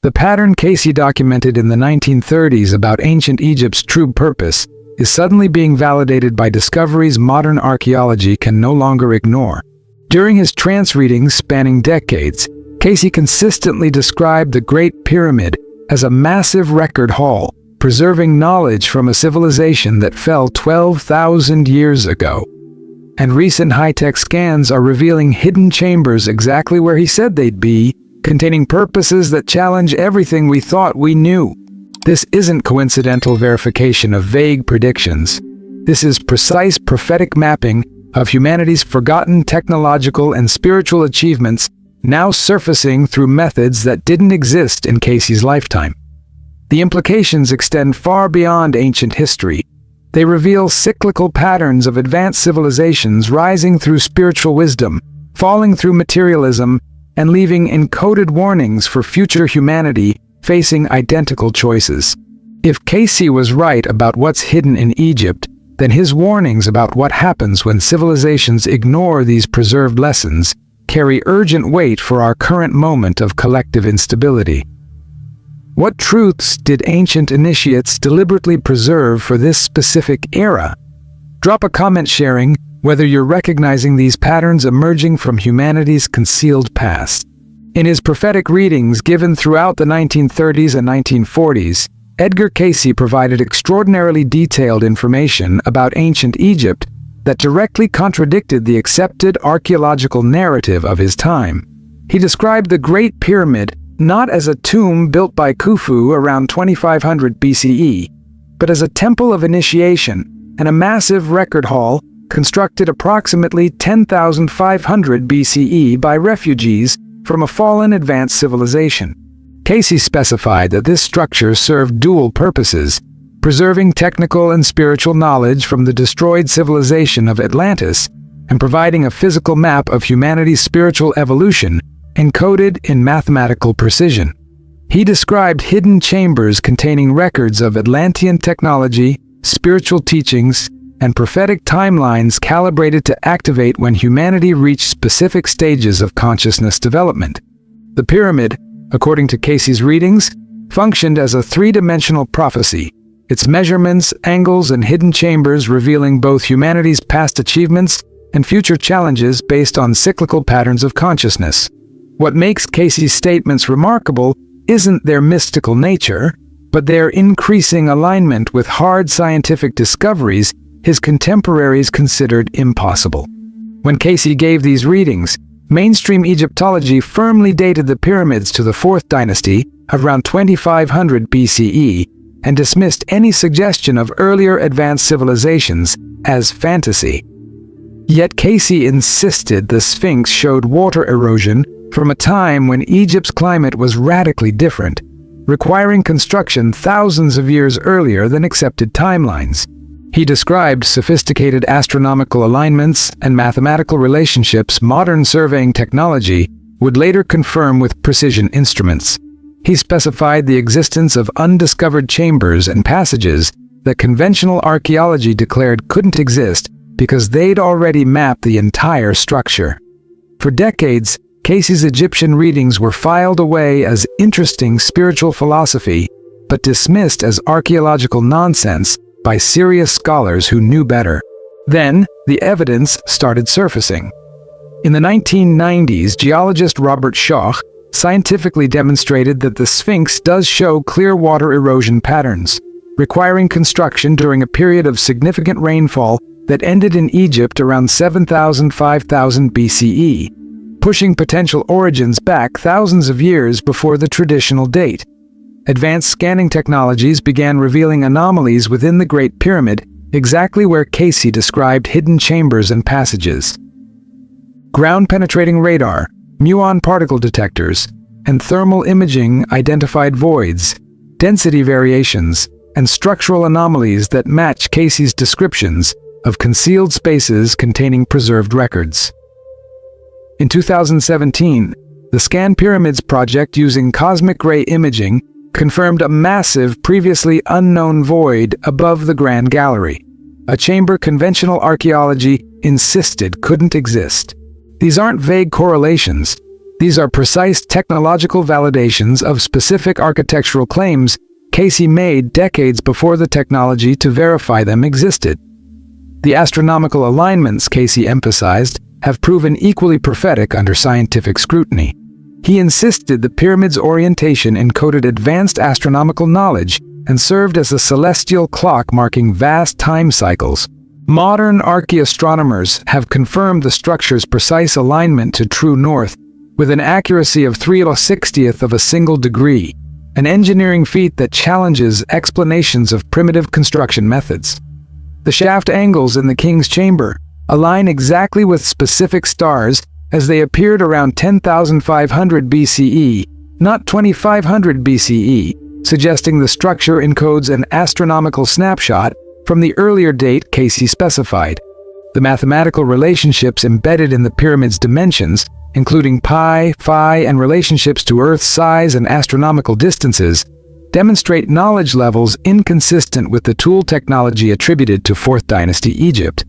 The pattern Cayce documented in the 1930s about ancient Egypt's true purpose is suddenly being validated by discoveries modern archaeology can no longer ignore. During his trance readings spanning decades, Cayce consistently described the Great Pyramid as a massive record hall, preserving knowledge from a civilization that fell 12,000 years ago. And recent high-tech scans are revealing hidden chambers exactly where he said they'd be, containing purposes that challenge everything we thought we knew. This isn't coincidental verification of vague predictions. This is precise prophetic mapping of humanity's forgotten technological and spiritual achievements now surfacing through methods that didn't exist in Cayce's lifetime. The implications extend far beyond ancient history. They reveal cyclical patterns of advanced civilizations rising through spiritual wisdom, falling through materialism, and leaving encoded warnings for future humanity facing identical choices. If Cayce was right about what's hidden in Egypt, then his warnings about what happens when civilizations ignore these preserved lessons carry urgent weight for our current moment of collective instability. What truths did ancient initiates deliberately preserve for this specific era? Drop a comment sharing whether you're recognizing these patterns emerging from humanity's concealed past. In his prophetic readings given throughout the 1930s and 1940s, Edgar Cayce provided extraordinarily detailed information about ancient Egypt that directly contradicted the accepted archaeological narrative of his time. He described the Great Pyramid not as a tomb built by Khufu around 2500 BCE, but as a temple of initiation and a massive record hall constructed approximately 10,500 BCE by refugees from a fallen advanced civilization. Cayce specified that this structure served dual purposes, preserving technical and spiritual knowledge from the destroyed civilization of Atlantis and providing a physical map of humanity's spiritual evolution encoded in mathematical precision. He described hidden chambers containing records of Atlantean technology, spiritual teachings, and prophetic timelines calibrated to activate when humanity reached specific stages of consciousness development. The pyramid, according to Cayce's readings, functioned as a three-dimensional prophecy, its measurements, angles, and hidden chambers revealing both humanity's past achievements and future challenges based on cyclical patterns of consciousness. What makes Cayce's statements remarkable isn't their mystical nature, but their increasing alignment with hard scientific discoveries his contemporaries considered impossible. When Cayce gave these readings, mainstream Egyptology firmly dated the pyramids to the 4th dynasty around 2500 BCE and dismissed any suggestion of earlier advanced civilizations as fantasy. Yet Cayce insisted the Sphinx showed water erosion from a time when Egypt's climate was radically different, requiring construction thousands of years earlier than accepted timelines. He described sophisticated astronomical alignments and mathematical relationships modern surveying technology would later confirm with precision instruments. He specified the existence of undiscovered chambers and passages that conventional archaeology declared couldn't exist because they'd already mapped the entire structure. For decades, Cayce's Egyptian readings were filed away as interesting spiritual philosophy, but dismissed as archaeological nonsense by serious scholars who knew better. Then, the evidence started surfacing. In the 1990s, geologist Robert Schoch scientifically demonstrated that the Sphinx does show clear water erosion patterns, requiring construction during a period of significant rainfall that ended in Egypt around 7,000–5,000 BCE, pushing potential origins back thousands of years before the traditional date. Advanced scanning technologies began revealing anomalies within the Great Pyramid, exactly where Cayce described hidden chambers and passages. Ground-penetrating radar, muon particle detectors, and thermal imaging identified voids, density variations, and structural anomalies that match Cayce's descriptions of concealed spaces containing preserved records. In 2017, the Scan Pyramids project using cosmic ray imaging confirmed a massive, previously unknown void above the Grand Gallery, a chamber conventional archaeology insisted couldn't exist. These aren't vague correlations. These are precise technological validations of specific architectural claims Cayce made decades before the technology to verify them existed. The astronomical alignments Cayce emphasized have proven equally prophetic under scientific scrutiny. He insisted the pyramid's orientation encoded advanced astronomical knowledge and served as a celestial clock marking vast time cycles. Modern archaeoastronomers have confirmed the structure's precise alignment to true north with an accuracy of 3/60th of a single degree, an engineering feat that challenges explanations of primitive construction methods. The shaft angles in the king's chamber align exactly with specific stars as they appeared around 10,500 BCE, not 2,500 BCE, suggesting the structure encodes an astronomical snapshot from the earlier date Cayce specified. The mathematical relationships embedded in the pyramid's dimensions, including pi, phi, and relationships to Earth's size and astronomical distances, demonstrate knowledge levels inconsistent with the tool technology attributed to 4th Dynasty Egypt.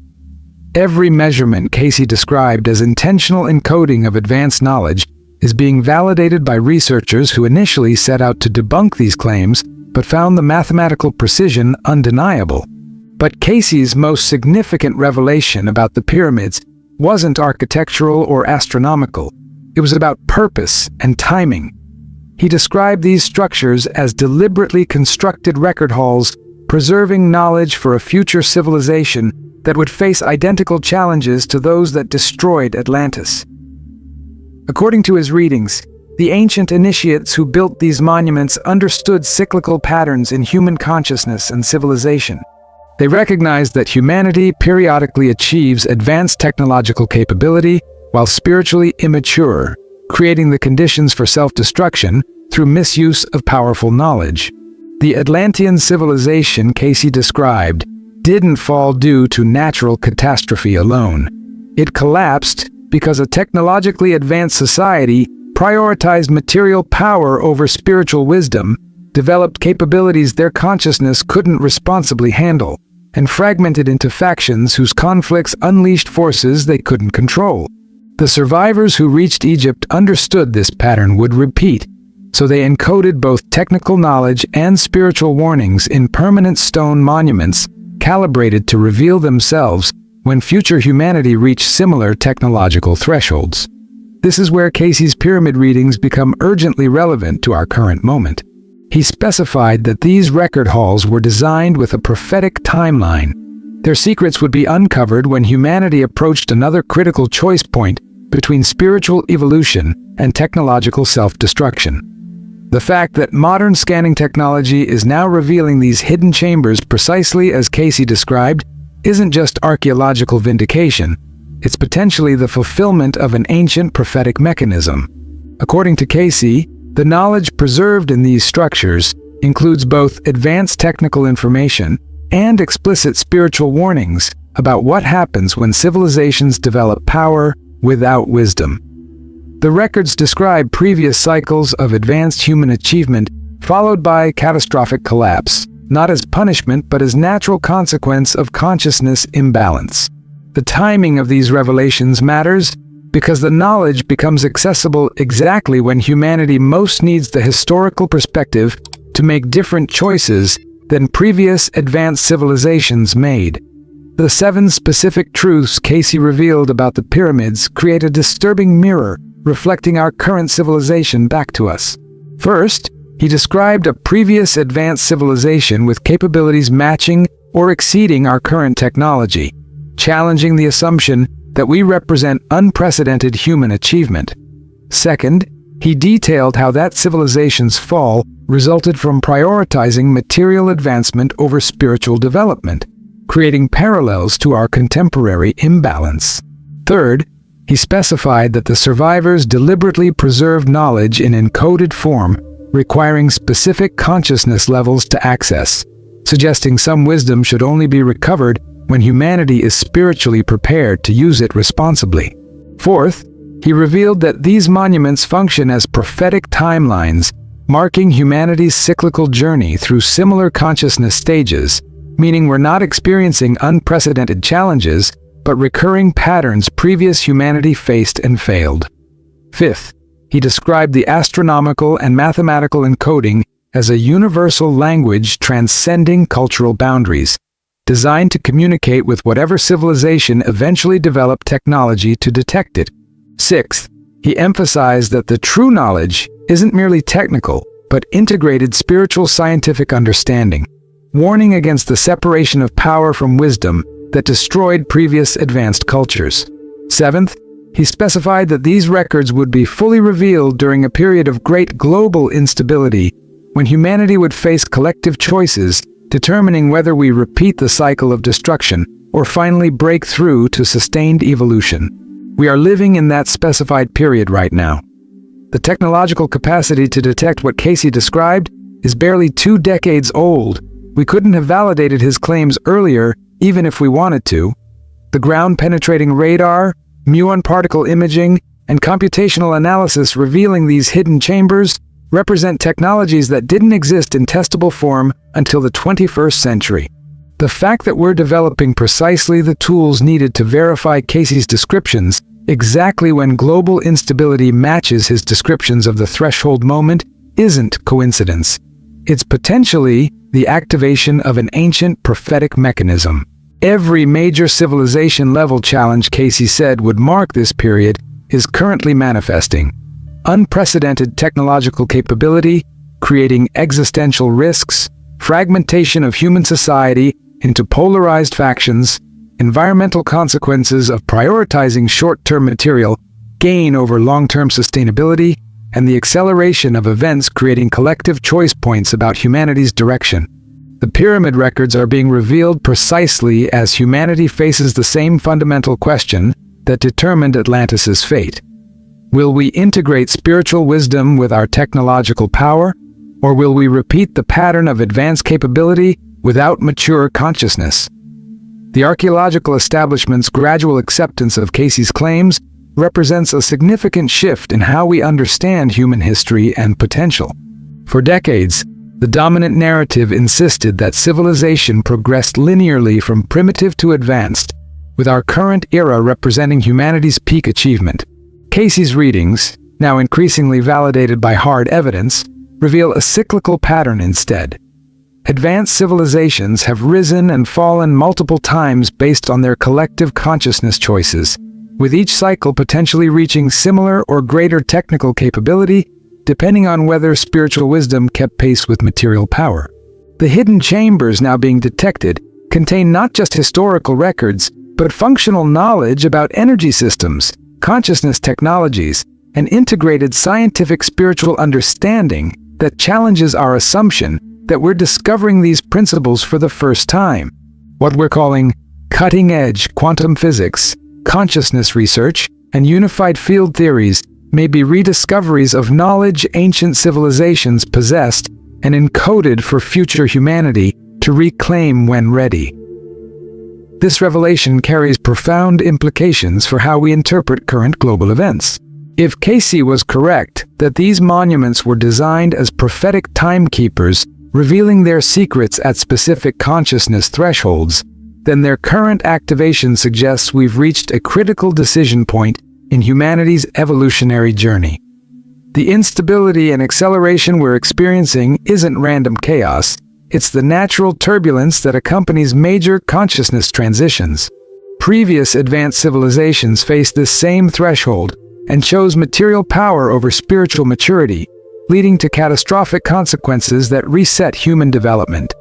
Every measurement Cayce described as intentional encoding of advanced knowledge is being validated by researchers who initially set out to debunk these claims but found the mathematical precision undeniable. But Cayce's most significant revelation about the pyramids wasn't architectural or astronomical. It was about purpose and timing. He described these structures as deliberately constructed record halls, preserving knowledge for a future civilization that would face identical challenges to those that destroyed Atlantis. According to his readings, the ancient initiates who built these monuments understood cyclical patterns in human consciousness and civilization. They recognized that humanity periodically achieves advanced technological capability while spiritually immature, creating the conditions for self-destruction through misuse of powerful knowledge. The Atlantean civilization Cayce described didn't fall due to natural catastrophe alone. It collapsed because a technologically advanced society prioritized material power over spiritual wisdom, developed capabilities their consciousness couldn't responsibly handle, and fragmented into factions whose conflicts unleashed forces they couldn't control. The survivors who reached Egypt understood this pattern would repeat, so they encoded both technical knowledge and spiritual warnings in permanent stone monuments calibrated to reveal themselves when future humanity reached similar technological thresholds. This is where Cayce's pyramid readings become urgently relevant to our current moment. He specified that these record halls were designed with a prophetic timeline. Their secrets would be uncovered when humanity approached another critical choice point between spiritual evolution and technological self-destruction. The fact that modern scanning technology is now revealing these hidden chambers precisely as Cayce described isn't just archaeological vindication, it's potentially the fulfillment of an ancient prophetic mechanism. According to Cayce, the knowledge preserved in these structures includes both advanced technical information and explicit spiritual warnings about what happens when civilizations develop power without wisdom. The records describe previous cycles of advanced human achievement followed by catastrophic collapse, not as punishment but as natural consequence of consciousness imbalance. The timing of these revelations matters because the knowledge becomes accessible exactly when humanity most needs the historical perspective to make different choices than previous advanced civilizations made. The 7 specific truths Cayce revealed about the pyramids create a disturbing mirror reflecting our current civilization back to us. First, he described a previous advanced civilization with capabilities matching or exceeding our current technology, challenging the assumption that we represent unprecedented human achievement. Second, he detailed how that civilization's fall resulted from prioritizing material advancement over spiritual development, creating parallels to our contemporary imbalance. Third, he specified that the survivors deliberately preserved knowledge in encoded form, requiring specific consciousness levels to access, suggesting some wisdom should only be recovered when humanity is spiritually prepared to use it responsibly. Fourth, he revealed that these monuments function as prophetic timelines, marking humanity's cyclical journey through similar consciousness stages, meaning we're not experiencing unprecedented challenges, but recurring patterns previous humanity faced and failed. Fifth, He described the astronomical and mathematical encoding as a universal language transcending cultural boundaries, designed to communicate with whatever civilization eventually developed technology to detect it. Sixth, he emphasized that the true knowledge isn't merely technical, but integrated spiritual scientific understanding, warning against the separation of power from wisdom that destroyed previous advanced cultures. Seventh, he specified that these records would be fully revealed during a period of great global instability, when humanity would face collective choices determining whether we repeat the cycle of destruction or finally break through to sustained evolution. We are living in that specified period right now. The technological capacity to detect what Cayce described is barely 2 decades old. We couldn't have validated his claims earlier, even if we wanted to. The ground-penetrating radar, muon particle imaging, and computational analysis revealing these hidden chambers represent technologies that didn't exist in testable form until the 21st century. The fact that we're developing precisely the tools needed to verify Cayce's descriptions exactly when global instability matches his descriptions of the threshold moment isn't coincidence. It's potentially the activation of an ancient prophetic mechanism. Every major civilization-level challenge Cayce said would mark this period is currently manifesting. Unprecedented technological capability, creating existential risks, fragmentation of human society into polarized factions, environmental consequences of prioritizing short-term material gain over long-term sustainability, and the acceleration of events creating collective choice points about humanity's direction. The pyramid records are being revealed precisely as humanity faces the same fundamental question that determined Atlantis' fate. Will we integrate spiritual wisdom with our technological power, or will we repeat the pattern of advanced capability without mature consciousness? The archaeological establishment's gradual acceptance of Cayce's claims represents a significant shift in how we understand human history and potential. For decades, the dominant narrative insisted that civilization progressed linearly from primitive to advanced, with our current era representing humanity's peak achievement. Cayce's readings, now increasingly validated by hard evidence, reveal a cyclical pattern instead. Advanced civilizations have risen and fallen multiple times based on their collective consciousness choices, with each cycle potentially reaching similar or greater technical capability, depending on whether spiritual wisdom kept pace with material power. The hidden chambers now being detected contain not just historical records, but functional knowledge about energy systems, consciousness technologies, and integrated scientific spiritual understanding that challenges our assumption that we're discovering these principles for the first time. What we're calling cutting-edge quantum physics, consciousness research, and unified field theories may be rediscoveries of knowledge ancient civilizations possessed and encoded for future humanity to reclaim when ready. This revelation carries profound implications for how we interpret current global events. If Cayce was correct that these monuments were designed as prophetic timekeepers, revealing their secrets at specific consciousness thresholds, then their current activation suggests we've reached a critical decision point in humanity's evolutionary journey. The instability and acceleration we're experiencing isn't random chaos. It's the natural turbulence that accompanies major consciousness transitions. Previous advanced civilizations faced this same threshold and chose material power over spiritual maturity, leading to catastrophic consequences that reset human development.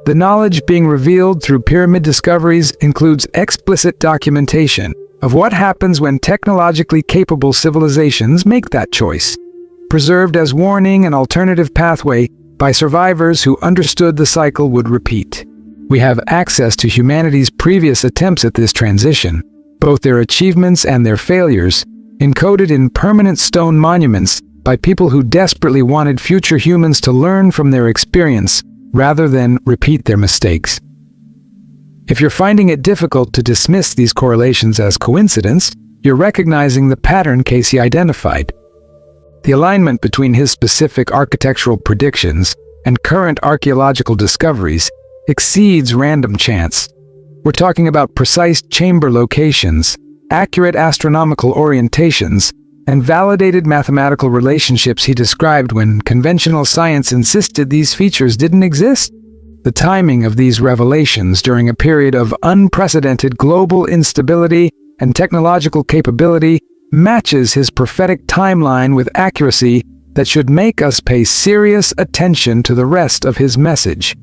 The knowledge being revealed through pyramid discoveries includes explicit documentation of what happens when technologically capable civilizations make that choice, preserved as warning and alternative pathway by survivors who understood the cycle would repeat. We have access to humanity's previous attempts at this transition, both their achievements and their failures, encoded in permanent stone monuments by people who desperately wanted future humans to learn from their experience rather than repeat their mistakes. If you're finding it difficult to dismiss these correlations as coincidence, you're recognizing the pattern Cayce identified. The alignment between his specific architectural predictions and current archaeological discoveries exceeds random chance. We're talking about precise chamber locations, accurate astronomical orientations, and validated mathematical relationships he described when conventional science insisted these features didn't exist. The timing of these revelations during a period of unprecedented global instability and technological capability matches his prophetic timeline with accuracy that should make us pay serious attention to the rest of his message.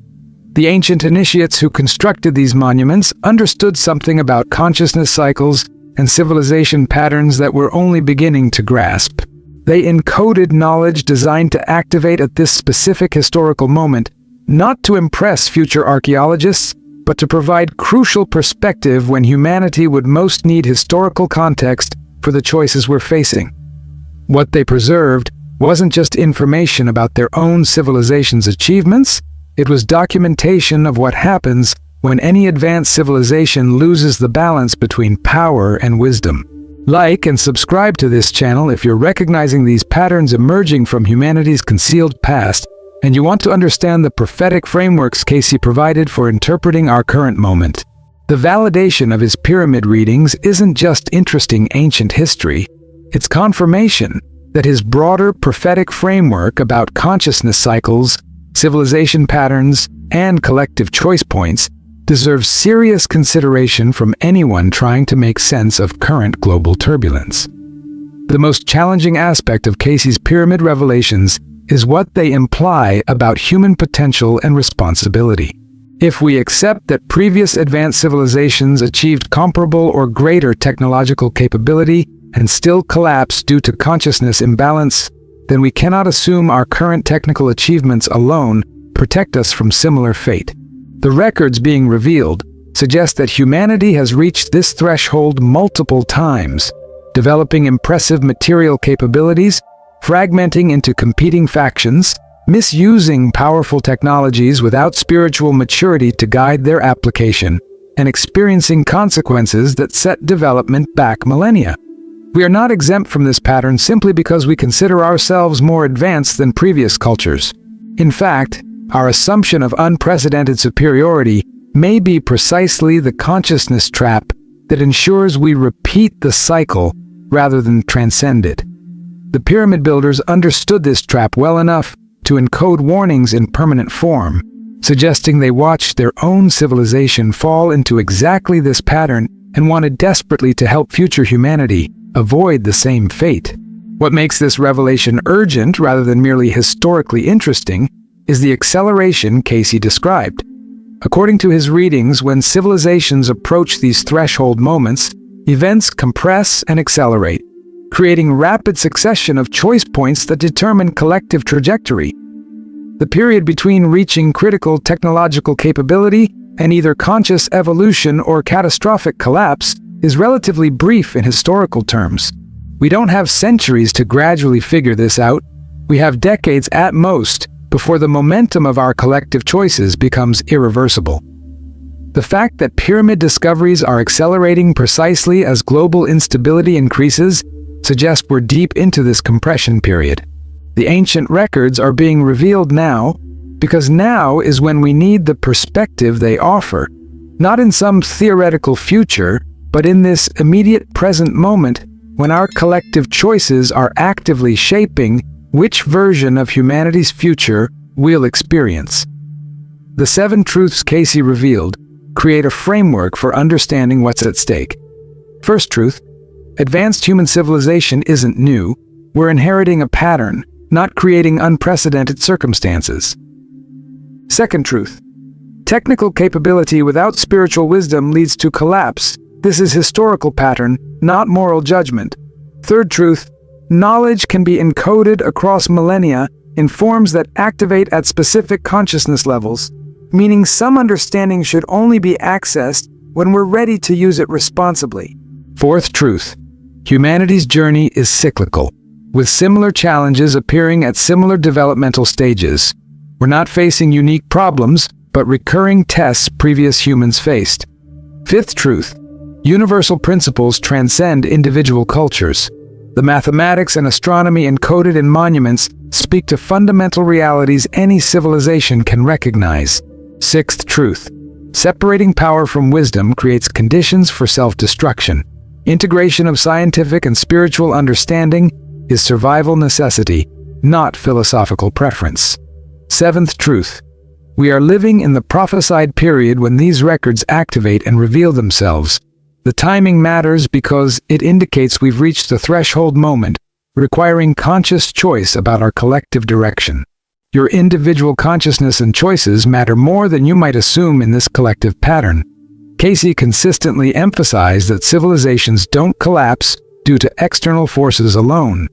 The ancient initiates who constructed these monuments understood something about consciousness cycles and civilization patterns that we're only beginning to grasp. They encoded knowledge designed to activate at this specific historical moment, not to impress future archaeologists, but to provide crucial perspective when humanity would most need historical context for the choices we're facing. What they preserved wasn't just information about their own civilization's achievements, it was documentation of what happens when any advanced civilization loses the balance between power and wisdom. Like and subscribe to this channel if you're recognizing these patterns emerging from humanity's concealed past, and you want to understand the prophetic frameworks Cayce provided for interpreting our current moment. The validation of his pyramid readings isn't just interesting ancient history, it's confirmation that his broader prophetic framework about consciousness cycles, civilization patterns, and collective choice points deserves serious consideration from anyone trying to make sense of current global turbulence. The most challenging aspect of Cayce's pyramid revelations is what they imply about human potential and responsibility. If we accept that previous advanced civilizations achieved comparable or greater technological capability and still collapse due to consciousness imbalance, then we cannot assume our current technical achievements alone protect us from similar fate. The records being revealed suggest that humanity has reached this threshold multiple times, developing impressive material capabilities, fragmenting into competing factions, misusing powerful technologies without spiritual maturity to guide their application, and experiencing consequences that set development back millennia. We are not exempt from this pattern simply because we consider ourselves more advanced than previous cultures. In fact, our assumption of unprecedented superiority may be precisely the consciousness trap that ensures we repeat the cycle rather than transcend it. The pyramid builders understood this trap well enough to encode warnings in permanent form, suggesting they watched their own civilization fall into exactly this pattern and wanted desperately to help future humanity avoid the same fate. What makes this revelation urgent rather than merely historically interesting is the acceleration Cayce described. According to his readings, when civilizations approach these threshold moments, events compress and accelerate, creating rapid succession of choice points that determine collective trajectory. The period between reaching critical technological capability and either conscious evolution or catastrophic collapse is relatively brief in historical terms. We don't have centuries to gradually figure this out. We have decades at most before the momentum of our collective choices becomes irreversible. The fact that pyramid discoveries are accelerating precisely as global instability increases suggests we're deep into this compression period. The ancient records are being revealed now because now is when we need the perspective they offer, not in some theoretical future, but in this immediate present moment when our collective choices are actively shaping which version of humanity's future we'll experience. The 7 truths Cayce revealed create a framework for understanding what's at stake. First truth: advanced human civilization isn't new. We're inheriting a pattern, not creating unprecedented circumstances. Second truth: technical capability without spiritual wisdom leads to collapse. This is historical pattern, not moral judgment. Third truth: knowledge can be encoded across millennia in forms that activate at specific consciousness levels, meaning some understanding should only be accessed when we're ready to use it responsibly. Fourth truth: humanity's journey is cyclical, with similar challenges appearing at similar developmental stages. We're not facing unique problems, but recurring tests previous humans faced. Fifth truth: universal principles transcend individual cultures. The mathematics and astronomy encoded in monuments speak to fundamental realities any civilization can recognize. Sixth truth: separating power from wisdom creates conditions for self-destruction. Integration of scientific and spiritual understanding is survival necessity, not philosophical preference. Seventh truth. We are living in the prophesied period when these records activate and reveal themselves. The timing matters because it indicates we've reached the threshold moment, requiring conscious choice about our collective direction. Your individual consciousness and choices matter more than you might assume in this collective pattern. Cayce consistently emphasized that civilizations don't collapse due to external forces alone.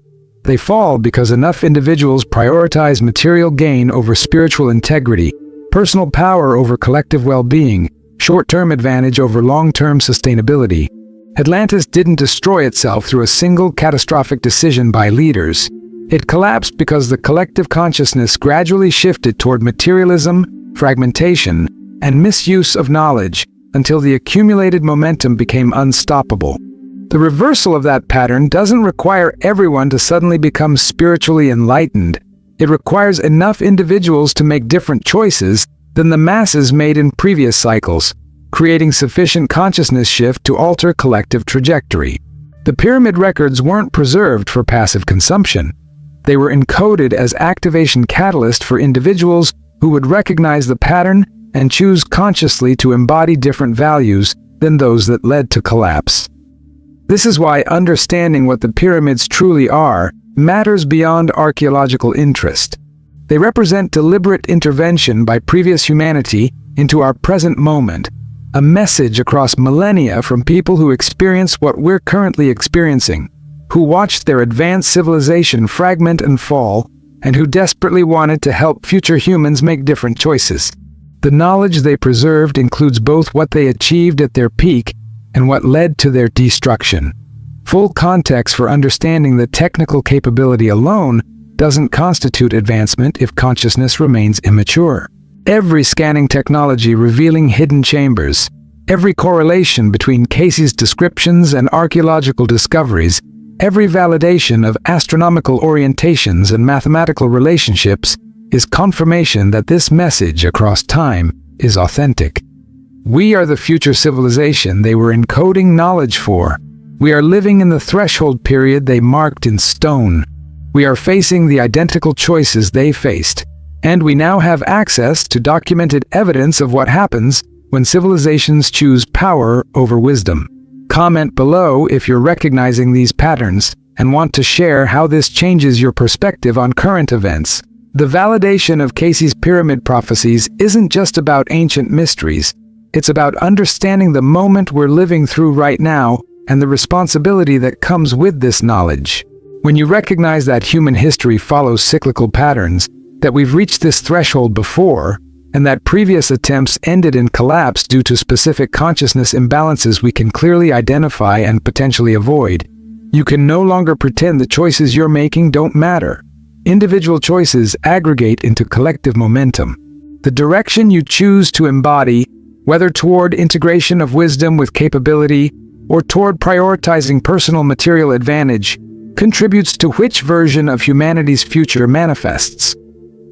They fall because enough individuals prioritize material gain over spiritual integrity, personal power over collective well-being, short-term advantage over long-term sustainability. Atlantis didn't destroy itself through a single catastrophic decision by leaders. It collapsed because the collective consciousness gradually shifted toward materialism, fragmentation, and misuse of knowledge until the accumulated momentum became unstoppable. The reversal of that pattern doesn't require everyone to suddenly become spiritually enlightened. It requires enough individuals to make different choices than the masses made in previous cycles, creating sufficient consciousness shift to alter collective trajectory. The pyramid records weren't preserved for passive consumption. They were encoded as activation catalyst for individuals who would recognize the pattern and choose consciously to embody different values than those that led to collapse. This is why understanding what the pyramids truly are matters beyond archaeological interest. They represent deliberate intervention by previous humanity into our present moment, a message across millennia from people who experience what we're currently experiencing, who watched their advanced civilization fragment and fall, and who desperately wanted to help future humans make different choices. The knowledge they preserved includes both what they achieved at their peak and what led to their destruction. Full context for understanding the technical capability alone doesn't constitute advancement if consciousness remains immature. Every scanning technology revealing hidden chambers, every correlation between Cayce's descriptions and archaeological discoveries, every validation of astronomical orientations and mathematical relationships is confirmation that this message across time is authentic. We are the future civilization they were encoding knowledge for. We are living in the threshold period they marked in stone. We are facing the identical choices they faced, and we now have access to documented evidence of what happens when civilizations choose power over wisdom. Comment below if you're recognizing these patterns and want to share how this changes your perspective on current events. The validation of Cayce's pyramid prophecies isn't just about ancient mysteries. It's about understanding the moment we're living through right now and the responsibility that comes with this knowledge. When you recognize that human history follows cyclical patterns, that we've reached this threshold before, and that previous attempts ended in collapse due to specific consciousness imbalances we can clearly identify and potentially avoid, you can no longer pretend the choices you're making don't matter. Individual choices aggregate into collective momentum. The direction you choose to embody, whether toward integration of wisdom with capability or toward prioritizing personal material advantage, contributes to which version of humanity's future manifests.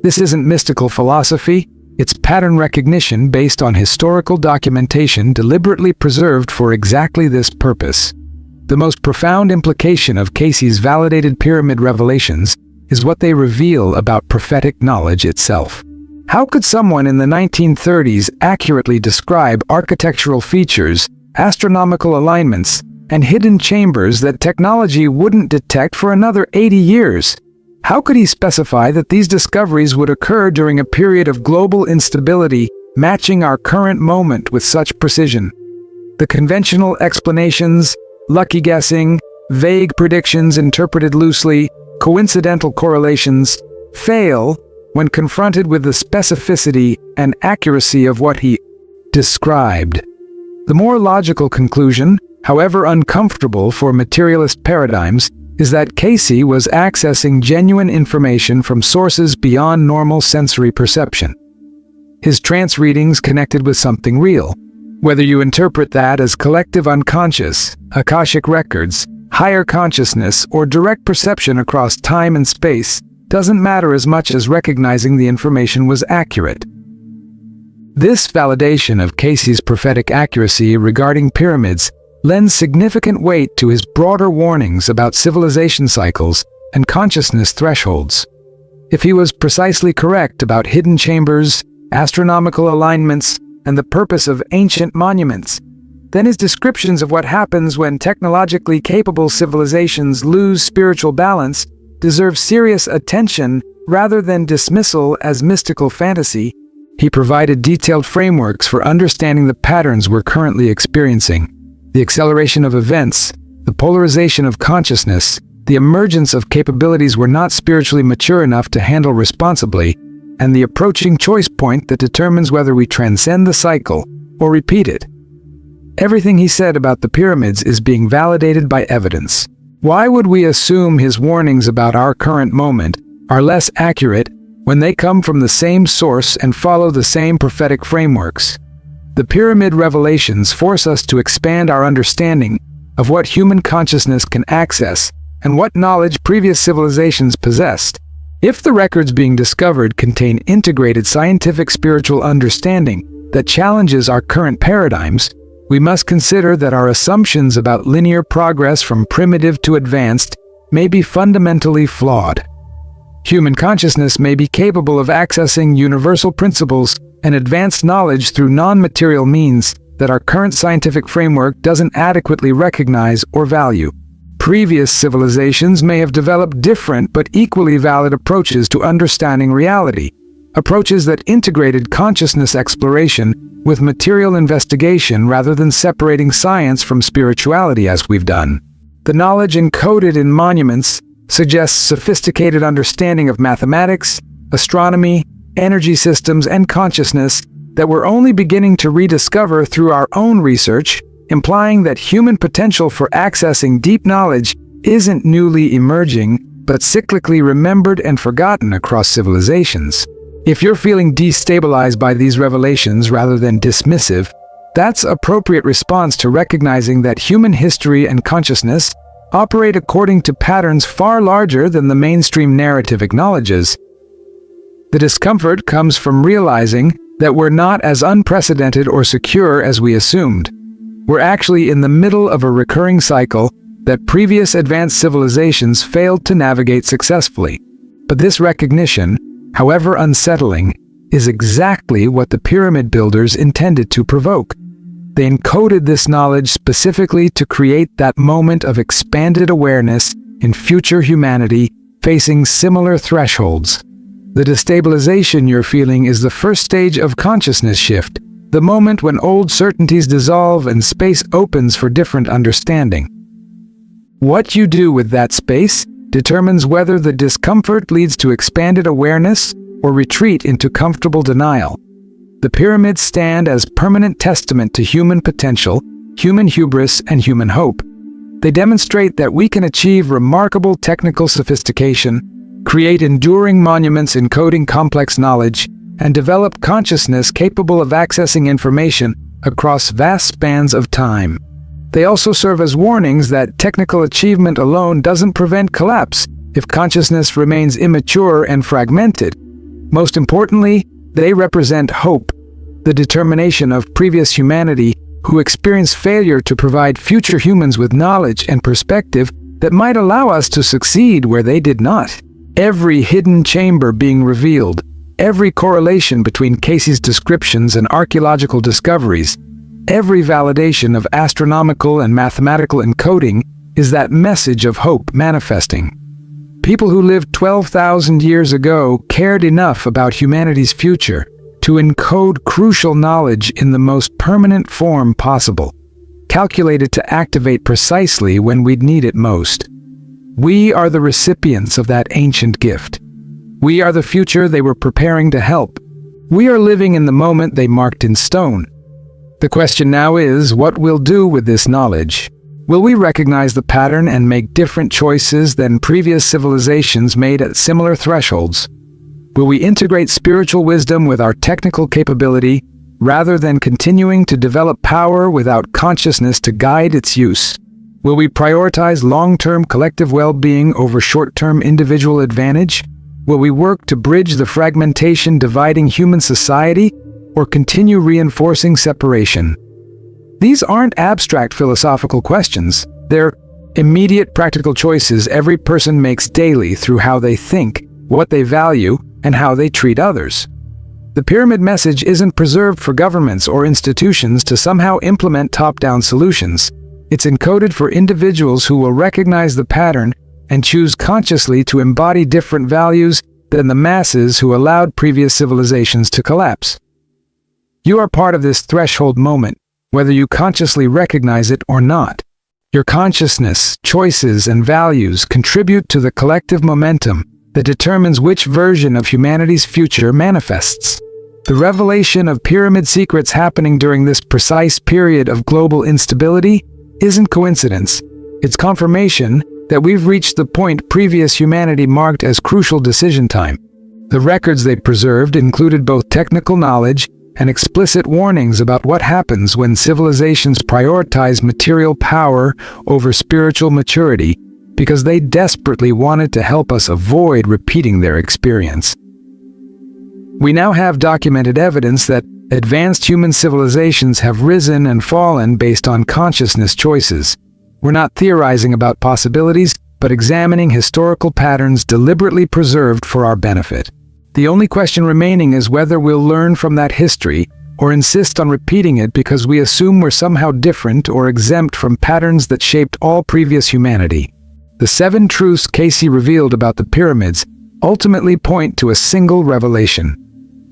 This isn't mystical philosophy. It's pattern recognition based on historical documentation deliberately preserved for exactly this purpose. The most profound implication of Cayce's validated pyramid revelations is what they reveal about prophetic knowledge itself. How could someone in the 1930s accurately describe architectural features, astronomical alignments, and hidden chambers that technology wouldn't detect for another 80 years? How could he specify that these discoveries would occur during a period of global instability, matching our current moment with such precision? The conventional explanations, lucky guessing, vague predictions interpreted loosely, coincidental correlations, fail when confronted with the specificity and accuracy of what he described. The more logical conclusion, however uncomfortable for materialist paradigms, is that Cayce was accessing genuine information from sources beyond normal sensory perception. His trance readings connected with something real. Whether you interpret that as collective unconscious, Akashic records, higher consciousness, or direct perception across time and space, doesn't matter as much as recognizing the information was accurate. This validation of Cayce's prophetic accuracy regarding pyramids lends significant weight to his broader warnings about civilization cycles and consciousness thresholds. If he was precisely correct about hidden chambers, astronomical alignments, and the purpose of ancient monuments, then his descriptions of what happens when technologically capable civilizations lose spiritual balance deserve serious attention rather than dismissal as mystical fantasy. He provided detailed frameworks for understanding the patterns we're currently experiencing: the acceleration of events, the polarization of consciousness, the emergence of capabilities we're not spiritually mature enough to handle responsibly, and the approaching choice point that determines whether we transcend the cycle or repeat it. Everything he said about the pyramids is being validated by evidence. Why would we assume his warnings about our current moment are less accurate when they come from the same source and follow the same prophetic frameworks? The pyramid revelations force us to expand our understanding of what human consciousness can access and what knowledge previous civilizations possessed. If the records being discovered contain integrated scientific spiritual understanding that challenges our current paradigms, we must consider that our assumptions about linear progress from primitive to advanced may be fundamentally flawed. Human consciousness may be capable of accessing universal principles and advanced knowledge through non-material means that our current scientific framework doesn't adequately recognize or value. Previous civilizations may have developed different but equally valid approaches to understanding reality, approaches that integrated consciousness exploration with material investigation rather than separating science from spirituality as we've done. The knowledge encoded in monuments suggests sophisticated understanding of mathematics, astronomy, energy systems, and consciousness that we're only beginning to rediscover through our own research, implying that human potential for accessing deep knowledge isn't newly emerging, but cyclically remembered and forgotten across civilizations. If you're feeling destabilized by these revelations rather than dismissive, that's appropriate response to recognizing that human history and consciousness operate according to patterns far larger than the mainstream narrative acknowledges. The discomfort comes from realizing that we're not as unprecedented or secure as we assumed. We're actually in the middle of a recurring cycle that previous advanced civilizations failed to navigate successfully. But this recognition, however unsettling, is exactly what the pyramid builders intended to provoke. They encoded this knowledge specifically to create that moment of expanded awareness in future humanity facing similar thresholds. The destabilization you're feeling is the first stage of consciousness shift, the moment when old certainties dissolve and space opens for different understanding. What you do with that space determines whether the discomfort leads to expanded awareness or retreat into comfortable denial. The pyramids stand as permanent testament to human potential, human hubris, and human hope. They demonstrate that we can achieve remarkable technical sophistication, create enduring monuments encoding complex knowledge, and develop consciousness capable of accessing information across vast spans of time. They also serve as warnings that technical achievement alone doesn't prevent collapse if consciousness remains immature and fragmented. Most importantly, they represent hope, the determination of previous humanity who experienced failure to provide future humans with knowledge and perspective that might allow us to succeed where they did not. Every hidden chamber being revealed, every correlation between Cayce's descriptions and archaeological discoveries, every validation of astronomical and mathematical encoding is that message of hope manifesting. People who lived 12,000 years ago cared enough about humanity's future to encode crucial knowledge in the most permanent form possible, calculated to activate precisely when we'd need it most. We are the recipients of that ancient gift. We are the future they were preparing to help. We are living in the moment they marked in stone. The question now is, what we'll do with this knowledge? Will we recognize the pattern and make different choices than previous civilizations made at similar thresholds? Will we integrate spiritual wisdom with our technical capability, rather than continuing to develop power without consciousness to guide its use? Will we prioritize long-term collective well-being over short-term individual advantage? Will we work to bridge the fragmentation dividing human society, or continue reinforcing separation? These aren't abstract philosophical questions. They're Immediate practical choices every person makes daily through how they think, what they value, and how they treat others. The pyramid message isn't preserved for governments or institutions to somehow implement top-down solutions. It's encoded for individuals who will recognize the pattern and choose consciously to embody different values than the masses who allowed previous civilizations to collapse. You are part of this threshold moment, whether you consciously recognize it or not. Your consciousness, choices, and values contribute to the collective momentum that determines which version of humanity's future manifests. The revelation of pyramid secrets happening during this precise period of global instability isn't coincidence. It's confirmation that we've reached the point previous humanity marked as crucial decision time. The records they preserved included both technical knowledge and explicit warnings about what happens when civilizations prioritize material power over spiritual maturity, because they desperately wanted to help us avoid repeating their experience. We now have documented evidence that advanced human civilizations have risen and fallen based on consciousness choices. We're not theorizing about possibilities, but examining historical patterns deliberately preserved for our benefit. The only question remaining is whether we'll learn from that history or insist on repeating it because we assume we're somehow different or exempt from patterns that shaped all previous humanity. The 7 truths Cayce revealed about the pyramids ultimately point to a single revelation.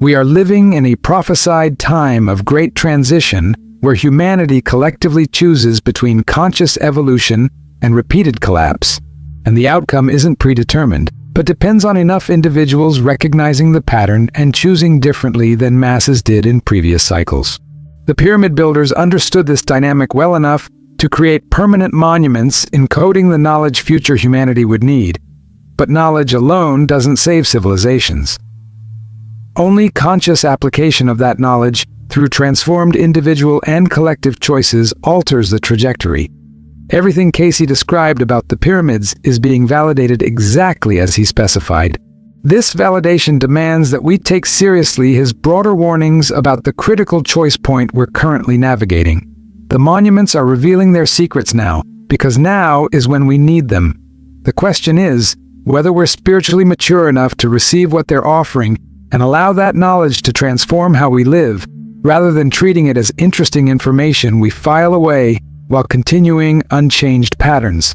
We are living in a prophesied time of great transition where humanity collectively chooses between conscious evolution and repeated collapse, and the outcome isn't predetermined, but depends on enough individuals recognizing the pattern and choosing differently than masses did in previous cycles. The pyramid builders understood this dynamic well enough to create permanent monuments encoding the knowledge future humanity would need. But knowledge alone doesn't save civilizations. Only conscious application of that knowledge through transformed individual and collective choices alters the trajectory. Everything Cayce described about the pyramids is being validated exactly as he specified. This validation demands that we take seriously his broader warnings about the critical choice point we're currently navigating. The monuments are revealing their secrets now, because now is when we need them. The question is whether we're spiritually mature enough to receive what they're offering and allow that knowledge to transform how we live, rather than treating it as interesting information we file away while continuing unchanged patterns.